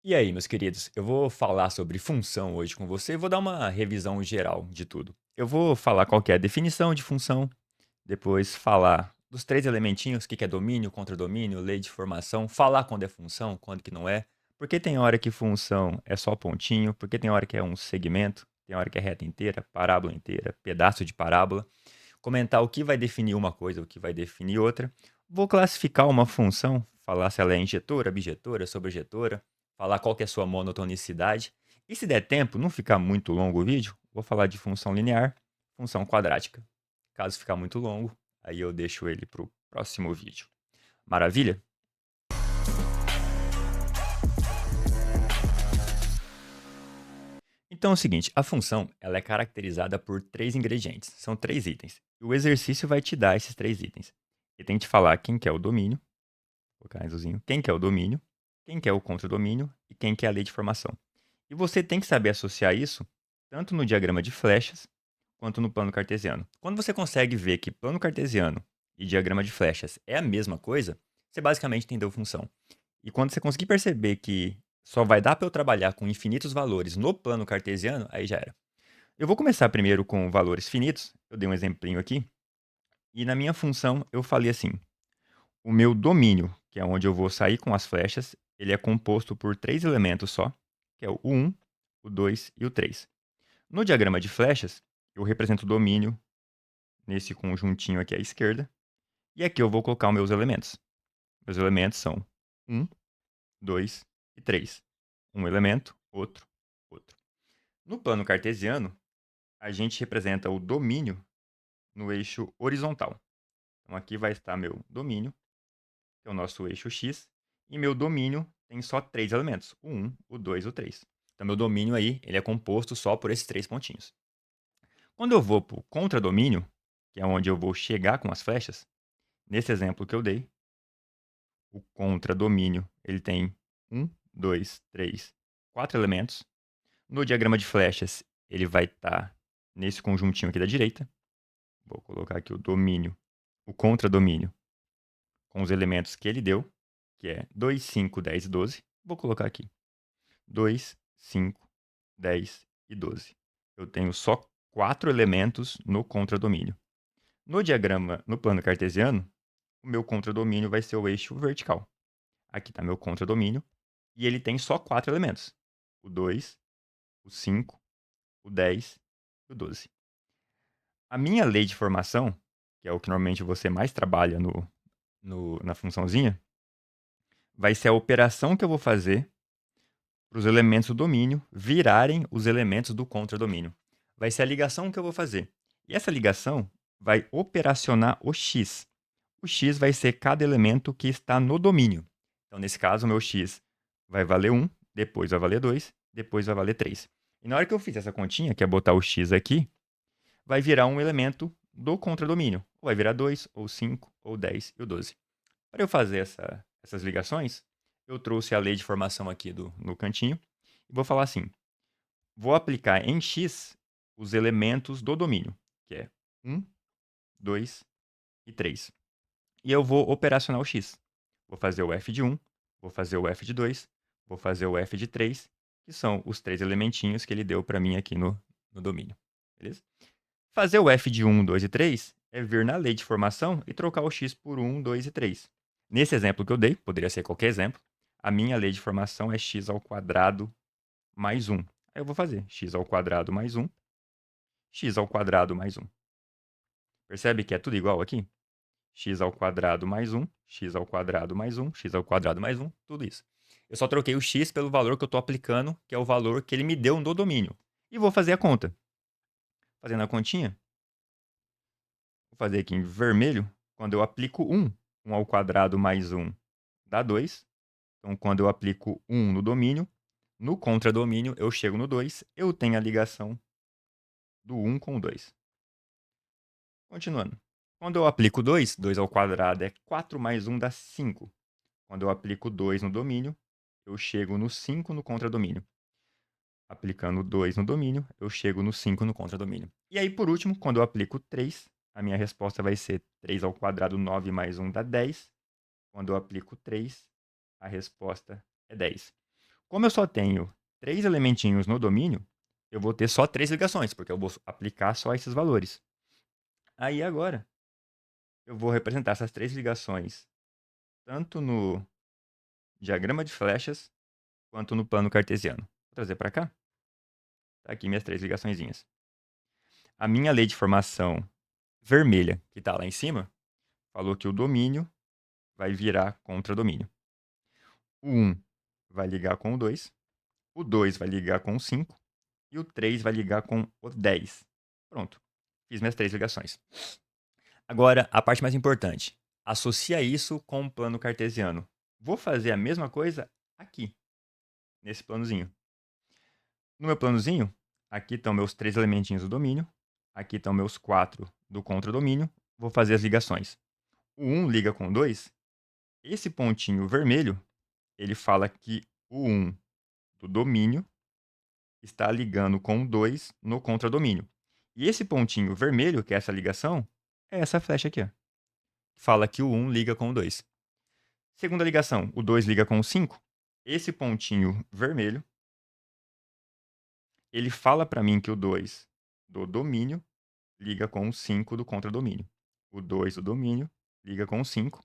E aí, meus queridos, eu vou falar sobre função hoje com você e vou dar uma revisão geral de tudo. Eu vou falar qual que é a definição de função, depois falar dos três elementinhos, o que que é domínio, contradomínio, lei de formação, falar quando é função, quando que não é, porque tem hora que função é só pontinho, porque tem hora que é um segmento, tem hora que é reta inteira, parábola inteira, pedaço de parábola, comentar o que vai definir uma coisa, o que vai definir outra. Vou classificar uma função, falar se ela é injetora, bijetora, sobrejetora, falar qual que é a sua monotonicidade. E se der tempo, não ficar muito longo o vídeo, vou falar de função linear, função quadrática. Caso ficar muito longo, aí eu deixo ele para o próximo vídeo. Maravilha? Então é o seguinte, a função ela é caracterizada por três ingredientes, são três itens. E o exercício vai te dar esses três itens. Ele tem que te falar quem que é o domínio, colocar em azulzinho, quem que é o domínio, quem que é o contradomínio e quem que é a lei de formação. E você tem que saber associar isso tanto no diagrama de flechas quanto no plano cartesiano. Quando você consegue ver que plano cartesiano e diagrama de flechas é a mesma coisa, você basicamente entendeu função. E quando você conseguir perceber que só vai dar para eu trabalhar com infinitos valores no plano cartesiano, aí já era. Eu vou começar primeiro com valores finitos, eu dei um exemplinho aqui, e na minha função eu falei assim: o meu domínio, que é onde eu vou sair com as flechas, ele é composto por três elementos só, que é o 1, o 2 e o 3. No diagrama de flechas, eu represento o domínio nesse conjuntinho aqui à esquerda, e aqui eu vou colocar os meus elementos. Meus elementos são 1, 2 e 3. Um elemento, outro, outro. No plano cartesiano, a gente representa o domínio no eixo horizontal. Então aqui vai estar meu domínio, que é o nosso eixo x, e meu domínio tem só três elementos, o 1, o 2 e o 3. Então meu domínio aí, ele é composto só por esses três pontinhos. Quando eu vou para o contradomínio, que é onde eu vou chegar com as flechas, nesse exemplo que eu dei, o contradomínio, ele tem um, 2, 3, 4 elementos. No diagrama de flechas, ele vai estar nesse conjuntinho aqui da direita. Vou colocar aqui o domínio, o contradomínio, com os elementos que ele deu, que é 2, 5, 10 e 12. Vou colocar aqui 2, 5, 10 e 12. Eu tenho só 4 elementos no contradomínio. No diagrama, no plano cartesiano, o meu contradomínio vai ser o eixo vertical. Aqui está meu contradomínio, e ele tem só 4 elementos: o 2, o 5, o 10 e o 12. A minha lei de formação, que é o que normalmente você mais trabalha na funçãozinha, vai ser a operação que eu vou fazer para os elementos do domínio virarem os elementos do contradomínio. Vai ser a ligação que eu vou fazer. E essa ligação vai operacionar o x. O x vai ser cada elemento que está no domínio. Então, nesse caso, o meu x vai valer 1, depois vai valer 2, depois vai valer 3. E na hora que eu fizer essa continha, que é botar o x aqui, vai virar um elemento do contradomínio. Ou vai virar 2, ou 5, ou 10 e o 12. Para eu fazer essas ligações, eu trouxe a lei de formação aqui no cantinho e vou falar assim: vou aplicar em x os elementos do domínio, que é 1, 2 e 3. E eu vou operacionar o x. Vou fazer o f de 1, vou fazer o f de 2, vou fazer o f de 3, que são os três elementinhos que ele deu para mim aqui no domínio. Beleza? Fazer o f de 1, 2 e 3 é vir na lei de formação e trocar o x por 1, 2 e 3. Nesse exemplo que eu dei, poderia ser qualquer exemplo, a minha lei de formação é x ao quadrado mais 1. Aí eu vou fazer x ao quadrado mais 1, x ao quadrado mais 1. Percebe que é tudo igual aqui? X ao quadrado mais 1, x ao quadrado mais 1, x ao quadrado mais 1, tudo isso. Eu só troquei o x pelo valor que eu estou aplicando, que é o valor que ele me deu no domínio. E vou fazer a conta. Fazendo a continha, vou fazer aqui em vermelho, quando eu aplico 1, 1 ao quadrado mais 1 dá 2. Então, quando eu aplico 1 no domínio, no contradomínio eu chego no 2, eu tenho a ligação do 1 com o 2. Continuando. Quando eu aplico 2, 2 ao quadrado é 4 mais 1 dá 5. Quando eu aplico 2 no domínio, eu chego no 5 no contradomínio. Aplicando 2 no domínio, eu chego no 5 no contradomínio. E aí, por último, quando eu aplico 3, a minha resposta vai ser 3 ao quadrado, 9 mais 1 dá 10. Quando eu aplico 3, a resposta é 10. Como eu só tenho 3 elementinhos no domínio, eu vou ter só 3 ligações, porque eu vou aplicar só esses valores. Aí agora, eu vou representar essas 3 ligações tanto no diagrama de flechas quanto no plano cartesiano. Vou trazer para cá. Tá aqui minhas 3 ligaçõezinhas. A minha lei de formação vermelha, que está lá em cima, falou que o domínio vai virar contradomínio. O 1 vai ligar com o 2, o 2 vai ligar com o 5 e o 3 vai ligar com o 10. Pronto, fiz minhas 3 ligações. Agora, a parte mais importante. Associa isso com o plano cartesiano. Vou fazer a mesma coisa aqui, nesse planozinho. No meu planozinho, aqui estão meus 3 elementinhos do domínio, aqui estão meus 4 do contradomínio. Vou fazer as ligações. O 1 liga com o 2. Esse pontinho vermelho, ele fala que o 1 do domínio está ligando com o 2 no contradomínio. E esse pontinho vermelho, que é essa ligação, é essa flecha aqui, ó. Fala que o 1 liga com o 2. Segunda ligação, o 2 liga com o 5. Esse pontinho vermelho, ele fala para mim que o 2 do domínio liga com o 5 do contradomínio. O 2 do domínio liga com o 5.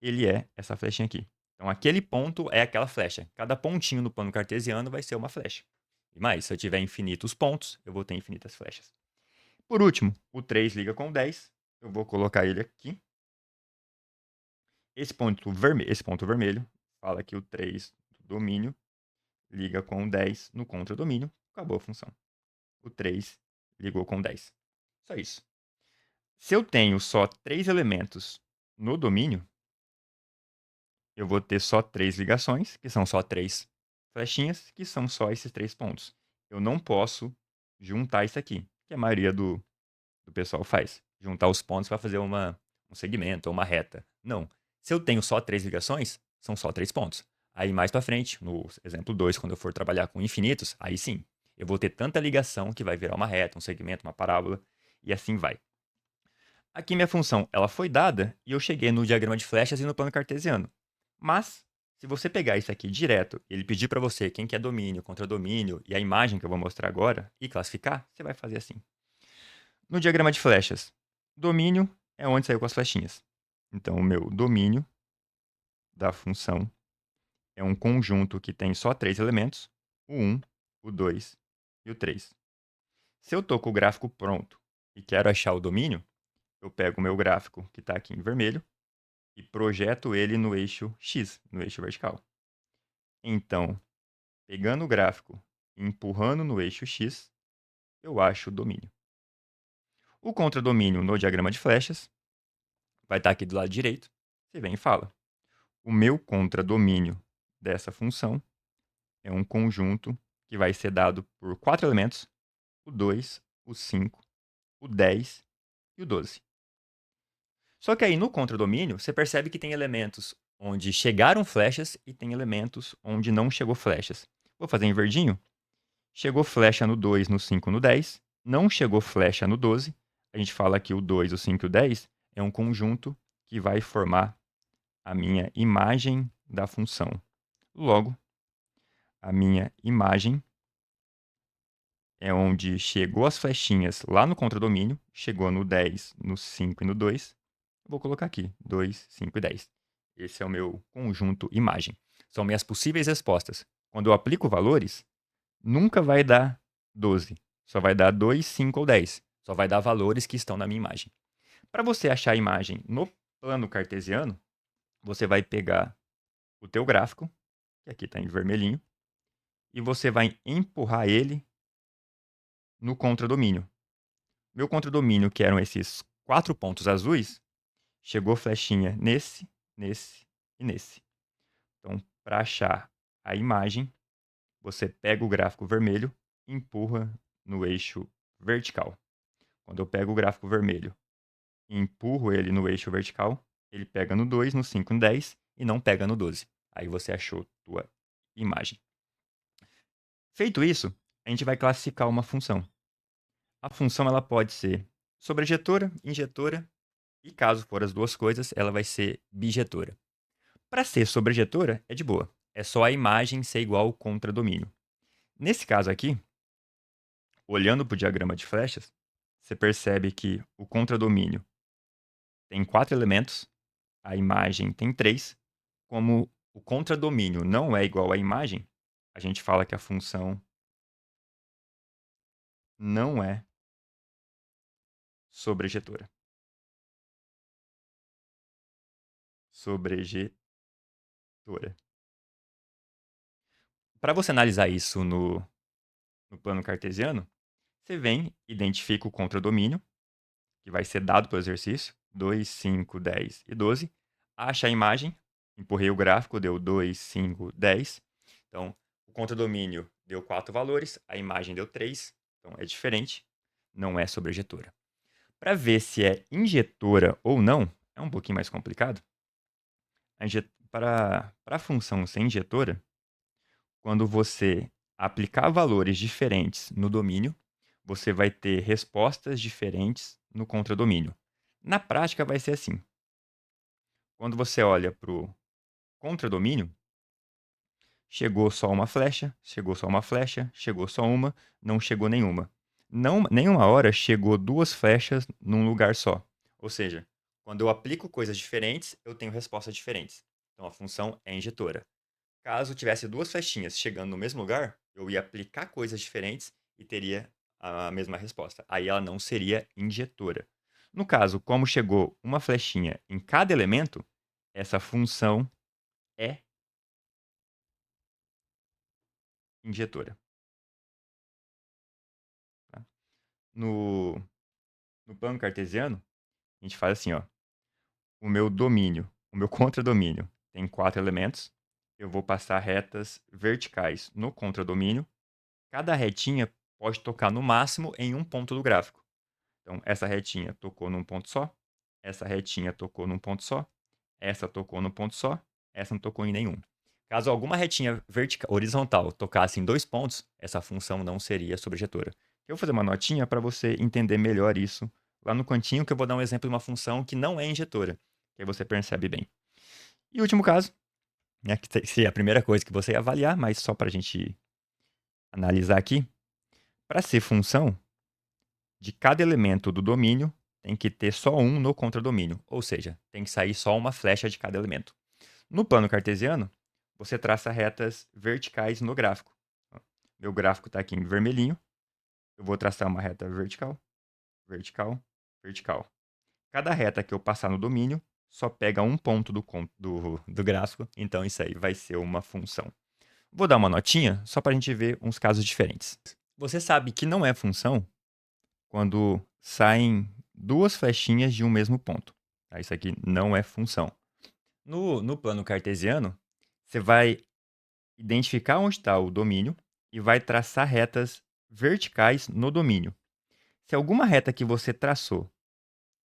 Ele é essa flechinha aqui. Então, aquele ponto é aquela flecha. Cada pontinho no plano cartesiano vai ser uma flecha. E mais, se eu tiver infinitos pontos, eu vou ter infinitas flechas. Por último, o 3 liga com o 10. Eu vou colocar ele aqui. Esse ponto vermelho fala que o 3 do domínio liga com o 10 no contradomínio. Acabou a função. O 3 ligou com o 10. Só isso. Se eu tenho só 3 elementos no domínio, eu vou ter só 3 ligações, que são só 3 flechinhas, que são só esses 3 pontos. Eu não posso juntar isso aqui, que a maioria do pessoal faz. Juntar os pontos para fazer um segmento ou uma reta. Não. Se eu tenho só 3 ligações, são só 3 pontos. Aí mais para frente, no exemplo 2, quando eu for trabalhar com infinitos, aí sim, eu vou ter tanta ligação que vai virar uma reta, um segmento, uma parábola, e assim vai. Aqui minha função, ela foi dada e eu cheguei no diagrama de flechas e no plano cartesiano. Mas, se você pegar isso aqui direto, ele pedir para você quem que é domínio, contradomínio e a imagem que eu vou mostrar agora e classificar, você vai fazer assim. No diagrama de flechas, domínio é onde saiu com as flechinhas. Então, o meu domínio da função é um conjunto que tem só 3 elementos, o 1, o 2 e o 3. Se eu estou com o gráfico pronto e quero achar o domínio, eu pego o meu gráfico, que está aqui em vermelho, e projeto ele no eixo X, no eixo vertical. Então, pegando o gráfico e empurrando no eixo X, eu acho o domínio. O contradomínio no diagrama de flechas vai estar aqui do lado direito. Você vem e fala: o meu contradomínio dessa função é um conjunto que vai ser dado por 4 elementos, o 2, o 5, o 10 e o 12. Só que aí no contradomínio, você percebe que tem elementos onde chegaram flechas e tem elementos onde não chegou flechas. Vou fazer em verdinho. Chegou flecha no 2, no 5, no 10. Não chegou flecha no 12. A gente fala que o 2, o 5 e o 10 é um conjunto que vai formar a minha imagem da função. Logo, a minha imagem é onde chegou as flechinhas lá no contradomínio, chegou no 10, no 5 e no 2. Eu vou colocar aqui, 2, 5 e 10. Esse é o meu conjunto imagem. São minhas possíveis respostas. Quando eu aplico valores, nunca vai dar 12. Só vai dar 2, 5 ou 10. Só vai dar valores que estão na minha imagem. Para você achar a imagem no plano cartesiano, você vai pegar o teu gráfico, que aqui está em vermelhinho, e você vai empurrar ele no contradomínio. Meu contradomínio, que eram esses 4 pontos azuis, chegou flechinha nesse, nesse e nesse. Então, para achar a imagem, você pega o gráfico vermelho e empurra no eixo vertical. Quando eu pego o gráfico vermelho e empurro ele no eixo vertical, ele pega no 2, no 5 e no 10 e não pega no 12. Aí você achou tua imagem. Feito isso, a gente vai classificar uma função. A função ela pode ser sobrejetora, injetora e, caso for as duas coisas, ela vai ser bijetora. Para ser sobrejetora, é de boa. é só a imagem ser igual ao contradomínio. Nesse caso aqui, olhando para o diagrama de flechas, você percebe que o contradomínio tem 4 elementos, a imagem tem 3. Como o contradomínio não é igual à imagem, a gente fala que a função não é sobrejetora. Sobrejetora. Para você analisar isso no plano cartesiano, você vem, identifica o contradomínio, que vai ser dado pelo exercício, 2, 5, 10 e 12. Acha a imagem, empurrei o gráfico, deu 2, 5, 10. Então, o contradomínio deu 4 valores, a imagem deu 3. Então, é diferente, não é sobrejetora. Para ver se é injetora ou não, é um pouquinho mais complicado. Para a função ser injetora, quando você aplicar valores diferentes no domínio, você vai ter respostas diferentes no contradomínio. Na prática, vai ser assim. Quando você olha para o contradomínio, chegou só uma flecha, chegou só uma flecha, chegou só uma, não chegou nenhuma. Não, nenhuma hora chegou 2 flechas num lugar só. Ou seja, quando eu aplico coisas diferentes, eu tenho respostas diferentes. Então a função é injetora. Caso tivesse 2 flechinhas chegando no mesmo lugar, eu ia aplicar coisas diferentes e teria a mesma resposta. Aí ela não seria injetora. No caso, como chegou uma flechinha em cada elemento, essa função é injetora. Tá? No, no plano cartesiano, a gente faz assim, ó. O meu domínio, o meu contradomínio tem 4 elementos. Eu vou passar retas verticais no contradomínio. Cada retinha pode tocar no máximo em um ponto do gráfico. Então, essa retinha tocou num ponto só, essa retinha tocou num ponto só, essa tocou num ponto só, essa não tocou em nenhum. Caso alguma retinha horizontal tocasse em 2 pontos, essa função não seria sobrejetora. Eu vou fazer uma notinha para você entender melhor isso lá no cantinho, que eu vou dar um exemplo de uma função que não é injetora, que aí você percebe bem. E o último caso, né, que seria a primeira coisa que você ia avaliar, mas só para a gente analisar aqui. Para ser função, de cada elemento do domínio, tem que ter só um no contradomínio, ou seja, tem que sair só uma flecha de cada elemento. No plano cartesiano, você traça retas verticais no gráfico. Meu gráfico está aqui em vermelhinho, eu vou traçar uma reta vertical, vertical, vertical. Cada reta que eu passar no domínio só pega um ponto do gráfico, então isso aí vai ser uma função. Vou dar uma notinha só para a gente ver uns casos diferentes. Você sabe que não é função quando saem 2 flechinhas de um mesmo ponto. Tá? Isso aqui não é função. No plano cartesiano, você vai identificar onde está o domínio e vai traçar retas verticais no domínio. Se alguma reta que você traçou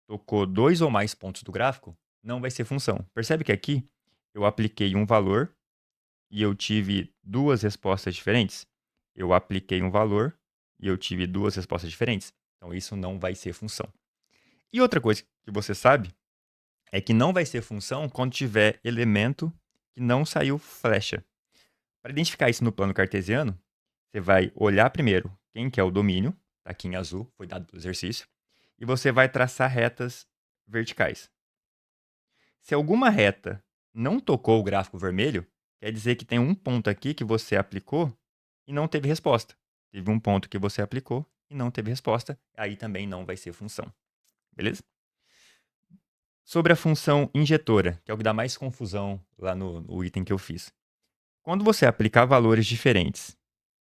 tocou 2 ou mais pontos do gráfico, não vai ser função. Percebe que aqui eu apliquei um valor e eu tive 2 respostas diferentes? Eu apliquei um valor e eu tive 2 respostas diferentes. Então isso não vai ser função. E outra coisa que você sabe é que não vai ser função quando tiver elemento que não saiu flecha. Para identificar isso no plano cartesiano, você vai olhar primeiro quem que é o domínio, está aqui em azul, foi dado pelo exercício, e você vai traçar retas verticais. Se alguma reta não tocou o gráfico vermelho, quer dizer que tem um ponto aqui que você aplicou e não teve resposta. Teve um ponto que você aplicou e não teve resposta, aí também não vai ser função. Beleza? Sobre a função injetora, que é o que dá mais confusão lá no item que eu fiz. Quando você aplicar valores diferentes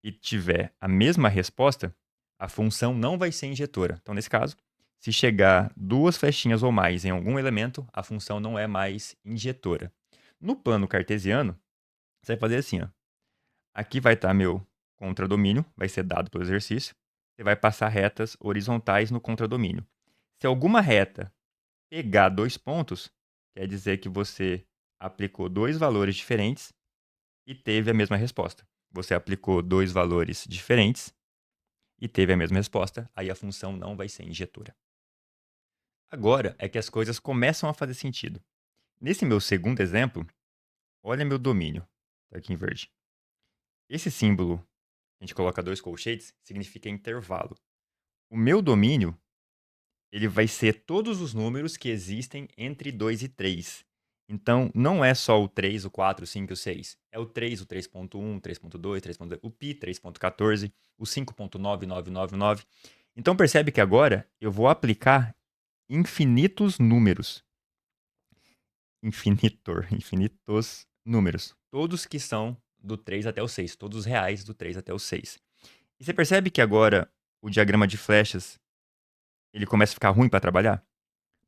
e tiver a mesma resposta, a função não vai ser injetora. Então, nesse caso, se chegar 2 flechinhas ou mais em algum elemento, a função não é mais injetora. No plano cartesiano, você vai fazer assim, ó. Aqui vai estar meu contradomínio, vai ser dado pelo exercício. Você vai passar retas horizontais no contradomínio. Se alguma reta pegar 2 pontos, quer dizer que você aplicou 2 valores diferentes e teve a mesma resposta. Você aplicou 2 valores diferentes e teve a mesma resposta, aí a função não vai ser injetora. Agora é que as coisas começam a fazer sentido. Nesse meu segundo exemplo, olha meu domínio. Tá aqui em verde. Esse símbolo, a gente coloca 2 colchetes, significa intervalo. O meu domínio, ele vai ser todos os números que existem entre 2 e 3. Então, não é só o 3, o 4, o 5 e o 6. É o 3, o 3.1, 3.2, 3.2, o pi 3.14, o 5.9999. Então, percebe que agora eu vou aplicar infinitos números. Infinitos números. Todos que são do 3 até o 6. Todos os reais do 3 até o 6. E você percebe que agora o diagrama de flechas ele começa a ficar ruim para trabalhar?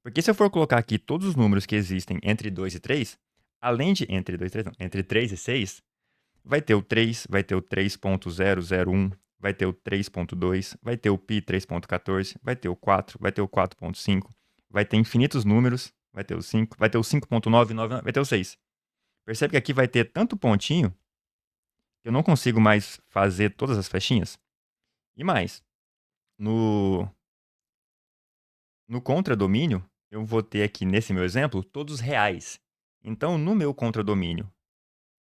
Porque se eu for colocar aqui todos os números que existem entre 2 e 3, além de entre 2 e 3, não, entre 3 e 6, vai ter o 3, vai ter o 3.001, vai ter o 3.2, vai ter o pi 3.14, vai ter o 4, vai ter o 4.5, vai ter infinitos números, vai ter o 5, vai ter o 5.999, vai ter o 6. Percebe que aqui vai ter tanto pontinho que eu não consigo mais fazer todas as flechinhas? E mais, no, no contradomínio, eu vou ter aqui, nesse meu exemplo, todos reais. Então, no meu contradomínio,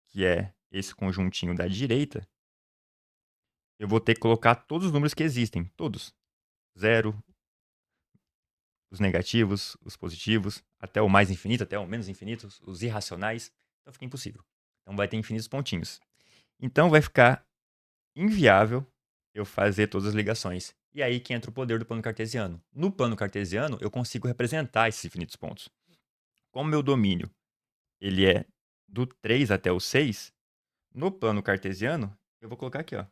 que é esse conjuntinho da direita, eu vou ter que colocar todos os números que existem. Todos. Zero, os negativos, os positivos, até o mais infinito, até o menos infinito, os irracionais. Então, fica impossível. Então, vai ter infinitos pontinhos. Então, vai ficar inviável eu fazer todas as ligações. E aí que entra o poder do plano cartesiano. No plano cartesiano, eu consigo representar esses infinitos pontos. Como meu domínio ele é do 3 até o 6, no plano cartesiano, eu vou colocar aqui, ó.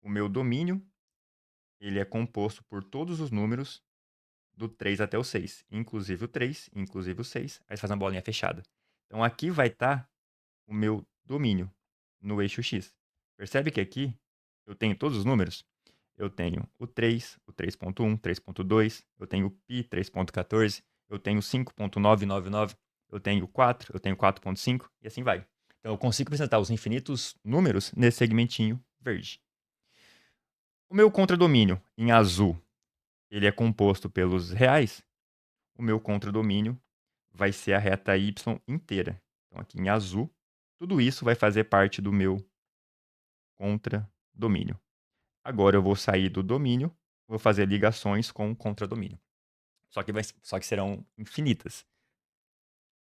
O meu domínio ele é composto por todos os números do 3 até o 6, inclusive o 3, inclusive o 6. Aí você faz uma bolinha fechada. Então aqui vai estar o meu domínio no eixo X. Percebe que aqui eu tenho todos os números? Eu tenho o 3, o 3.1, 3.2, eu tenho o pi 3.14, eu tenho 5.999, eu tenho o 4, eu tenho 4.5 e assim vai. Então eu consigo apresentar os infinitos números nesse segmentinho verde. O meu contradomínio em azul, ele é composto pelos reais. O meu contradomínio vai ser a reta y inteira. Então aqui em azul, tudo isso vai fazer parte do meu contradomínio. Agora eu vou sair do domínio, vou fazer ligações com o contradomínio. Só que serão infinitas.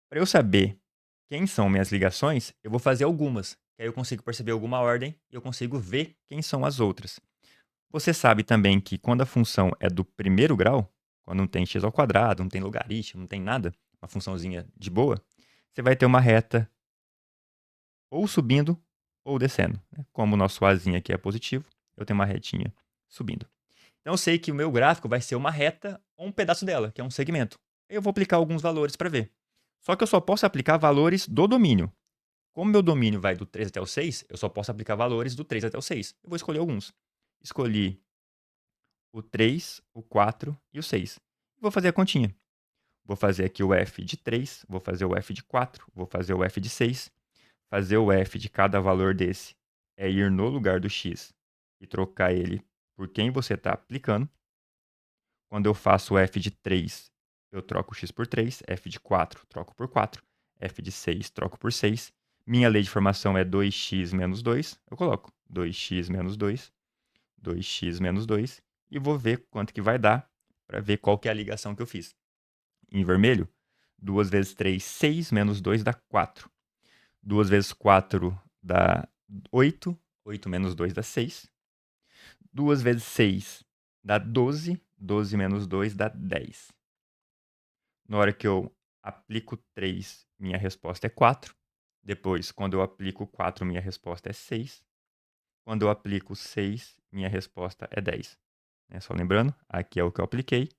Para eu saber quem são minhas ligações, eu vou fazer algumas, que aí eu consigo perceber alguma ordem e eu consigo ver quem são as outras. Você sabe também que quando a função é do primeiro grau, quando não tem x ao quadrado, não tem logaritmo, não tem nada, uma funçãozinha de boa, você vai ter uma reta ou subindo ou descendo. Né? Como o nosso azinho aqui é positivo, eu tenho uma retinha subindo. Então eu sei que o meu gráfico vai ser uma reta ou um pedaço dela, que é um segmento. Eu vou aplicar alguns valores para ver. Só que eu só posso aplicar valores do domínio. Como meu domínio vai do 3 até o 6, eu só posso aplicar valores do 3 até o 6. Eu vou escolher alguns. Escolhi o 3, o 4 e o 6. Vou fazer a continha. Vou fazer aqui o f de 3, vou fazer o f de 4, vou fazer o f de 6. Fazer o f de cada valor desse é ir no lugar do x e trocar ele por quem você está aplicando. Quando eu faço o f de 3, eu troco x por 3, f de 4, troco por 4, f de 6, troco por 6. Minha lei de formação é 2x menos 2, eu coloco 2x menos 2, 2x menos 2, e vou ver quanto que vai dar para ver qual que é a ligação que eu fiz. Em vermelho, 2 vezes 3, 6, menos 2 dá 4. 2 vezes 4 dá 8, 8 menos 2 dá 6. 2 vezes 6 dá 12, 12 menos 2 dá 10. Na hora que eu aplico 3, minha resposta é 4. Depois, quando eu aplico 4, minha resposta é 6. Quando eu aplico 6, minha resposta é 10. Só lembrando, aqui é o que eu apliquei,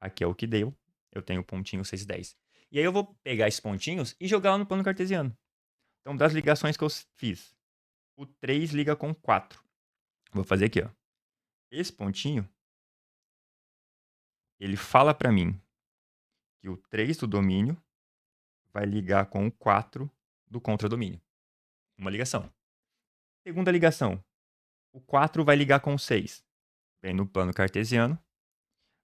aqui é o que deu. Eu tenho o pontinho 6 e 10. E aí eu vou pegar esses pontinhos e jogar lá no plano cartesiano. Então, das ligações que eu fiz, o 3 liga com 4. Vou fazer aqui, ó. Esse pontinho, ele fala para mim que o 3 do domínio vai ligar com o 4 do contradomínio. Uma ligação. Segunda ligação, o 4 vai ligar com o 6. Vem no plano cartesiano,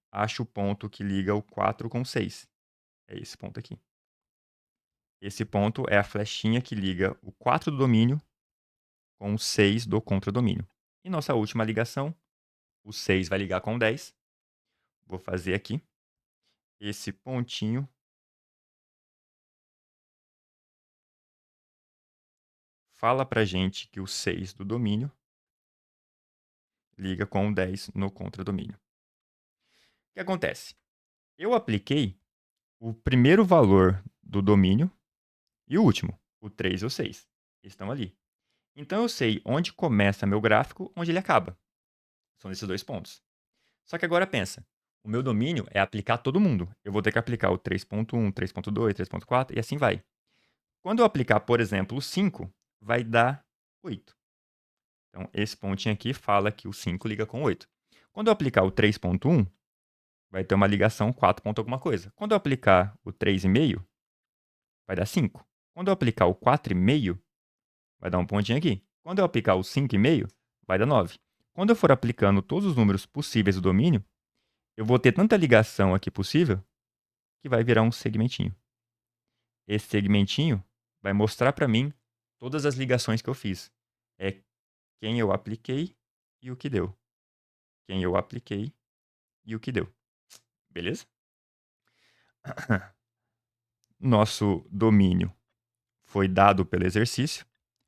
acho o ponto que liga o 4 com o 6. É esse ponto aqui. Esse ponto é a flechinha que liga o 4 do domínio com o 6 do contradomínio. E nossa última ligação, o 6 vai ligar com o 10. Vou fazer aqui. Esse pontinho fala pra gente que o 6 do domínio liga com o 10 no contradomínio. O que acontece? Eu apliquei o primeiro valor do domínio e o último, o 3 e o 6. Estão ali. Então eu sei onde começa meu gráfico, onde ele acaba. São esses dois pontos. Só que agora pensa, o meu domínio é aplicar todo mundo. Eu vou ter que aplicar o 3.1, 3.2, 3.4 e assim vai. Quando eu aplicar, por exemplo, o 5, vai dar 8. Então, esse pontinho aqui fala que o 5 liga com o 8. Quando eu aplicar o 3.1, vai ter uma ligação 4 ponto alguma coisa. Quando eu aplicar o 3,5, vai dar 5. Quando eu aplicar o 4,5, vai dar um pontinho aqui. Quando eu aplicar o 5,5, vai dar 9. Quando eu for aplicando todos os números possíveis do domínio, eu vou ter tanta ligação aqui possível que vai virar um segmentinho. Esse segmentinho vai mostrar para mim todas as ligações que eu fiz. É quem eu apliquei e o que deu. Quem eu apliquei e o que deu. Beleza? Nosso domínio foi dado pelo exercício,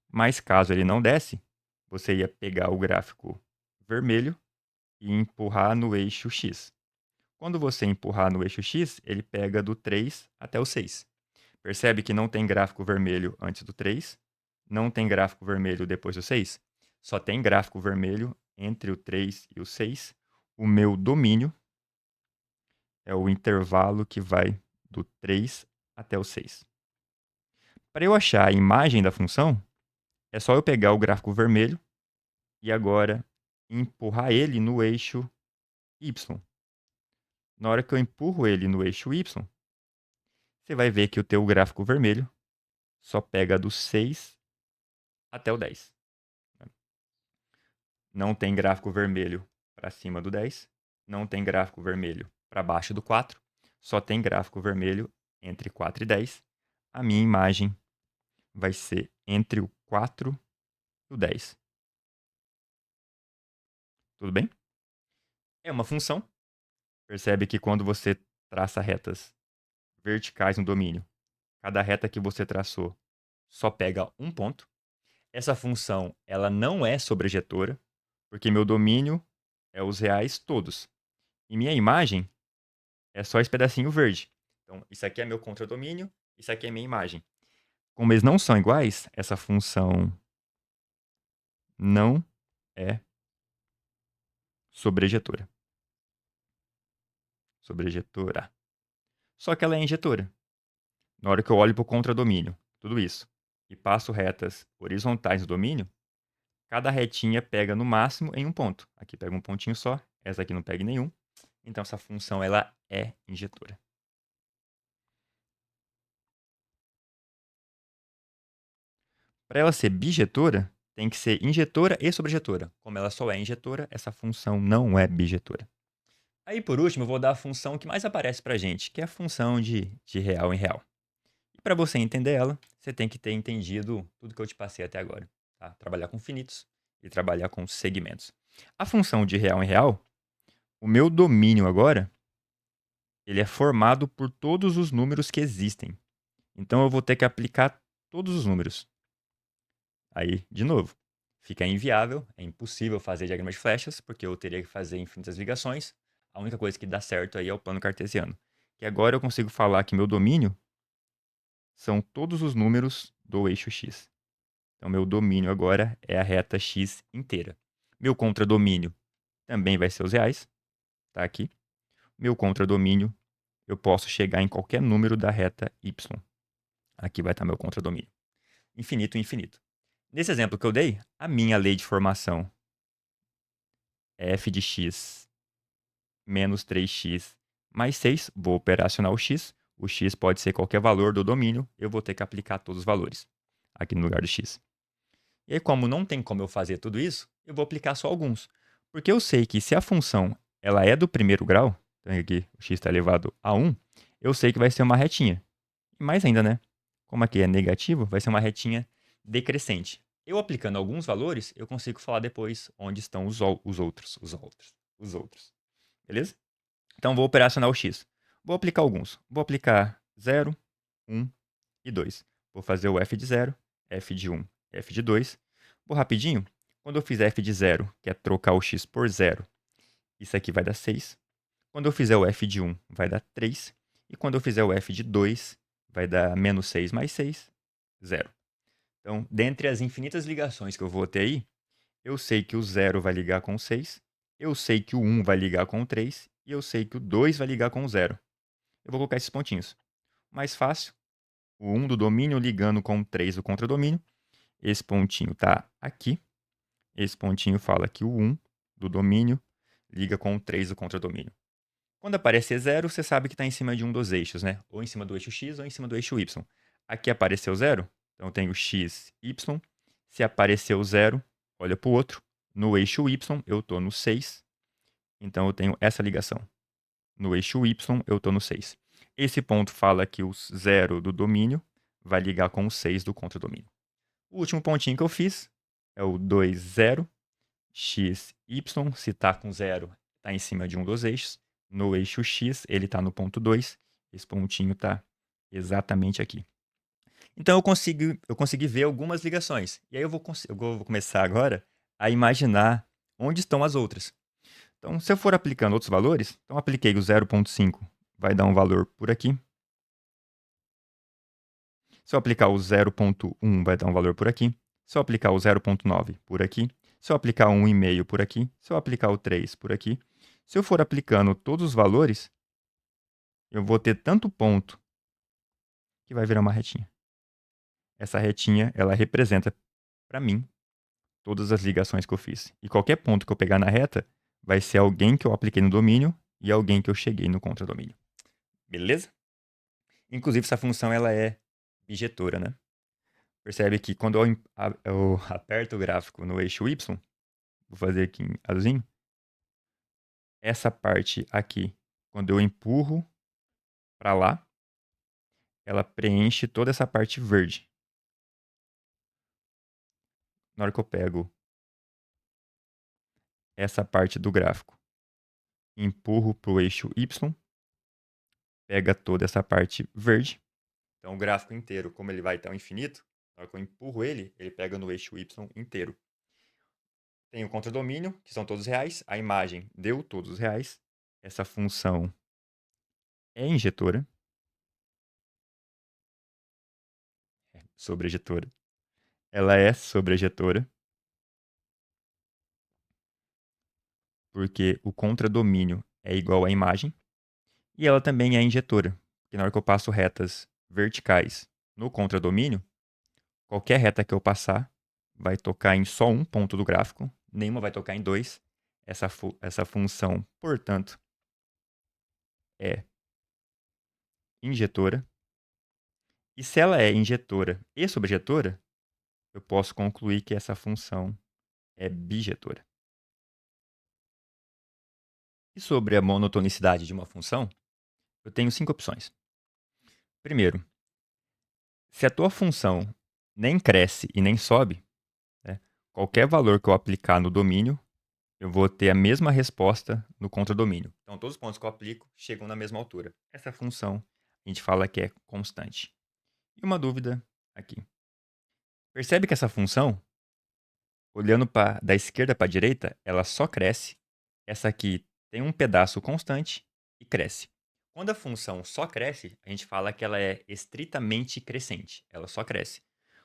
mas caso ele não desse, você ia pegar o gráfico vermelho e empurrar no eixo X. Quando você empurrar no eixo X, ele pega do 3 até o 6. Percebe que não tem gráfico vermelho antes do 3, não tem gráfico vermelho depois do 6, só tem gráfico vermelho entre o 3 e o 6. O meu domínio é o intervalo que vai do 3 até o 6. Para eu achar a imagem da função, é só eu pegar o gráfico vermelho e agora empurrar ele no eixo Y. Na hora que eu empurro ele no eixo Y, você vai ver que o teu gráfico vermelho só pega do 6 até o 10. Não tem gráfico vermelho para cima do 10, não tem gráfico vermelho para baixo do 4, só tem gráfico vermelho entre 4 e 10. A minha imagem vai ser entre o 4 e o 10. Tudo bem? É uma função. Percebe que quando você traça retas verticais no domínio, cada reta que você traçou só pega um ponto. Essa função ela não é sobrejetora, porque meu domínio é os reais todos. E minha imagem é só esse pedacinho verde. Então, isso aqui é meu contradomínio, isso aqui é minha imagem. Como eles não são iguais, essa função não é sobrejetora. Sobrejetora. Só que ela é injetora. Na hora que eu olho para o contradomínio, tudo isso, e passo retas horizontais no domínio, cada retinha pega no máximo em um ponto. Aqui pega um pontinho só, essa aqui não pega em nenhum. Então essa função ela é injetora. Para ela ser bijetora, tem que ser injetora e sobrejetora. Como ela só é injetora, essa função não é bijetora. Aí por último, eu vou dar a função que mais aparece para a gente, que é a função de real em real. E para você entender ela, você tem que ter entendido tudo que eu te passei até agora. Tá? Trabalhar com finitos e trabalhar com segmentos. A função de real em real, o meu domínio agora, ele é formado por todos os números que existem. Então eu vou ter que aplicar todos os números. Aí, de novo, fica inviável, é impossível fazer diagrama de flechas, porque eu teria que fazer infinitas ligações. A única coisa que dá certo aí é o plano cartesiano. Que agora eu consigo falar que meu domínio são todos os números do eixo x. Então, meu domínio agora é a reta x inteira. Meu contradomínio também vai ser os reais, tá aqui. Meu contradomínio, eu posso chegar em qualquer número da reta y. Aqui vai estar meu contradomínio. Infinito, infinito. Nesse exemplo que eu dei, a minha lei de formação é f de x menos 3x mais 6. Vou operacionar o x. O x pode ser qualquer valor do domínio. Eu vou ter que aplicar todos os valores aqui no lugar do x. E aí, como não tem como eu fazer tudo isso, eu vou aplicar só alguns. Porque eu sei que se a função ela é do primeiro grau, então aqui o x está elevado a 1, eu sei que vai ser uma retinha. E mais ainda, né? Como aqui é negativo, vai ser uma retinha decrescente. Eu aplicando alguns valores, eu consigo falar depois onde estão os outros. Beleza? Então, vou operacionar o x. Vou aplicar alguns. Vou aplicar 0, 1 e 2. Vou fazer o f de 0, f de 1, f de 2. Vou rapidinho. Quando eu fizer f de 0, que é trocar o x por 0, isso aqui vai dar 6. Quando eu fizer o f de 1, vai dar 3. E quando eu fizer o f de 2, vai dar menos 6 mais 6, 0. Então, dentre as infinitas ligações que eu vou ter aí, eu sei que o 0 vai ligar com o 6, eu sei que o 1 vai ligar com o 3 e eu sei que o 2 vai ligar com o 0. Eu vou colocar esses pontinhos. Mais fácil, o 1 do domínio ligando com o 3 do contradomínio. Esse pontinho está aqui. Esse pontinho fala que o 1 do domínio liga com o 3 do contradomínio. Quando aparecer 0, você sabe que está em cima de um dos eixos, né? Ou em cima do eixo x ou em cima do eixo y. Aqui apareceu 0, então eu tenho x, y. Se apareceu 0, olha para o outro. No eixo y, eu estou no 6. Então eu tenho essa ligação. No eixo y, eu estou no 6. Esse ponto fala que o 0 do domínio vai ligar com o 6 do contradomínio. O último pontinho que eu fiz é o 2, 0, x, y. Se está com 0, está em cima de um dos eixos. No eixo x, ele está no ponto 2. Esse pontinho está exatamente aqui. Então, eu consegui ver algumas ligações. E aí eu vou começar agora a imaginar onde estão as outras. Então, se eu for aplicando outros valores, então apliquei o 0,5, vai dar um valor por aqui. Se eu aplicar o 0,1, vai dar um valor por aqui. Se eu aplicar o 0,9 por aqui. Se eu aplicar o 1,5 por aqui. Se eu aplicar o 3 por aqui. Se eu for aplicando todos os valores, eu vou ter tanto ponto que vai virar uma retinha. Essa retinha, ela representa, para mim, todas as ligações que eu fiz. E qualquer ponto que eu pegar na reta, vai ser alguém que eu apliquei no domínio e alguém que eu cheguei no contradomínio. Beleza? Inclusive, essa função ela é bijetora, né? Percebe que quando eu aperto o gráfico no eixo y, vou fazer aqui em azulzinho, essa parte aqui, quando eu empurro para lá, ela preenche toda essa parte verde. Na hora que eu pego essa parte do gráfico, empurro para o eixo y, pega toda essa parte verde. Então o gráfico inteiro, como ele vai até o infinito, na hora que eu empurro ele, ele pega no eixo y inteiro. Tem o contradomínio, que são todos reais. A imagem deu todos os reais. Essa função é injetora. Sobrejetora. Ela é sobrejetora. Porque o contradomínio é igual à imagem. E ela também é injetora. Porque na hora que eu passo retas verticais no contradomínio, qualquer reta que eu passar vai tocar em só um ponto do gráfico. Nenhuma vai tocar em dois. Essa função, portanto, é injetora. E se ela é injetora e sobrejetora, eu posso concluir que essa função é bijetora. E sobre a monotonicidade de uma função, eu tenho 5 opções. Primeiro, se a tua função nem cresce e nem sobe, né, qualquer valor que eu aplicar no domínio, eu vou ter a mesma resposta no contradomínio. Então, todos os pontos que eu aplico chegam na mesma altura. Essa função a gente fala que é constante. E uma dúvida aqui. Percebe que essa função, olhando da esquerda para a direita, ela só cresce. Essa aqui tem um pedaço constante e cresce. Quando a função só cresce, a gente fala que ela é estritamente crescente. Ela só cresce.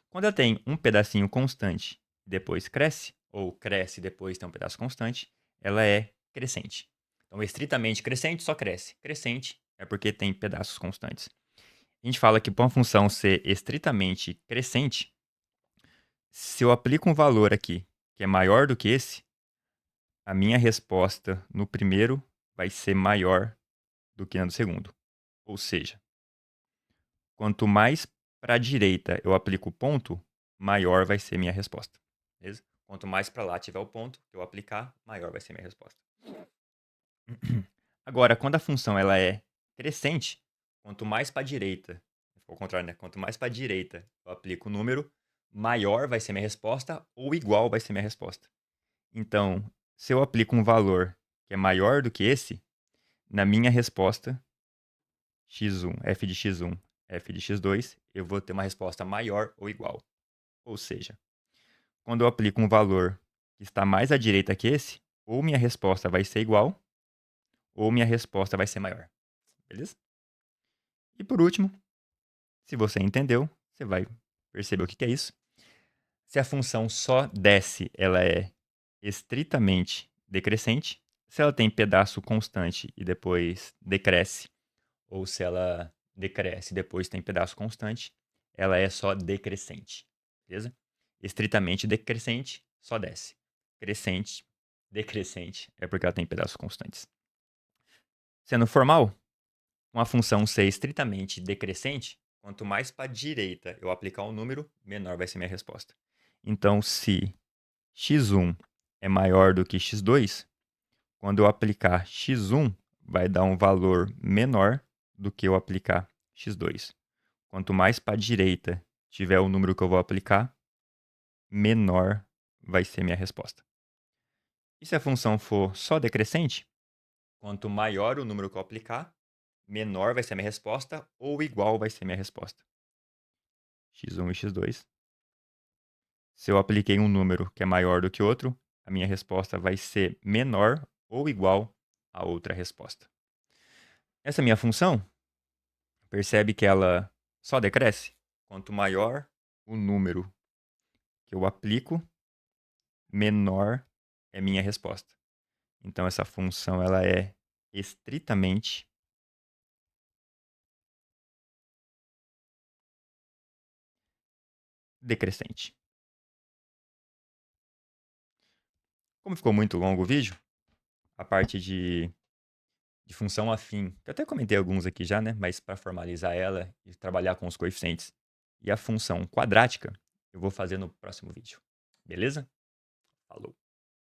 Quando ela tem um pedacinho constante e depois cresce, ou cresce e depois tem um pedaço constante, ela é crescente. Então, estritamente crescente só cresce. Crescente é porque tem pedaços constantes. A gente fala que para uma função ser estritamente crescente, se eu aplico um valor aqui que é maior do que esse, a minha resposta no primeiro vai ser maior do que na do segundo. Ou seja, quanto mais para a direita eu aplico o ponto, maior vai ser minha resposta. Beleza? Quanto mais para lá tiver o ponto que eu aplicar, maior vai ser minha resposta. Agora, quando a função ela é crescente, quanto mais para a direita, ao contrário, né? Quanto mais para a direita eu aplico o número, maior vai ser minha resposta ou igual vai ser minha resposta. Então, se eu aplico um valor que é maior do que esse, na minha resposta, x1, f de x1, f de x2, eu vou ter uma resposta maior ou igual. Ou seja, quando eu aplico um valor que está mais à direita que esse, ou minha resposta vai ser igual, ou minha resposta vai ser maior. Beleza? E por último, se você entendeu, você vai perceber o que é isso. Se a função só desce, ela é estritamente decrescente. Se ela tem pedaço constante e depois decresce, ou se ela decresce e depois tem pedaço constante, ela é só decrescente. Beleza? Estritamente decrescente, só desce. Crescente, decrescente, é porque ela tem pedaços constantes. Sendo formal, uma função ser estritamente decrescente, quanto mais para a direita eu aplicar um número, menor vai ser minha resposta. Então, se x1 é maior do que x2, quando eu aplicar x1, vai dar um valor menor do que eu aplicar x2. Quanto mais para a direita tiver o número que eu vou aplicar, menor vai ser minha resposta. E se a função for só decrescente, quanto maior o número que eu aplicar, menor vai ser a minha resposta ou igual vai ser a minha resposta. x1 e x2. Se eu apliquei um número que é maior do que outro, a minha resposta vai ser menor ou igual a outra resposta. Essa minha função, percebe que ela só decresce? Quanto maior o número que eu aplico, menor é minha resposta. Então essa função ela é estritamente decrescente. Como ficou muito longo o vídeo, a parte de função afim, que eu até comentei alguns aqui já, né? Mas para formalizar ela e trabalhar com os coeficientes e a função quadrática, eu vou fazer no próximo vídeo. Beleza? Falou!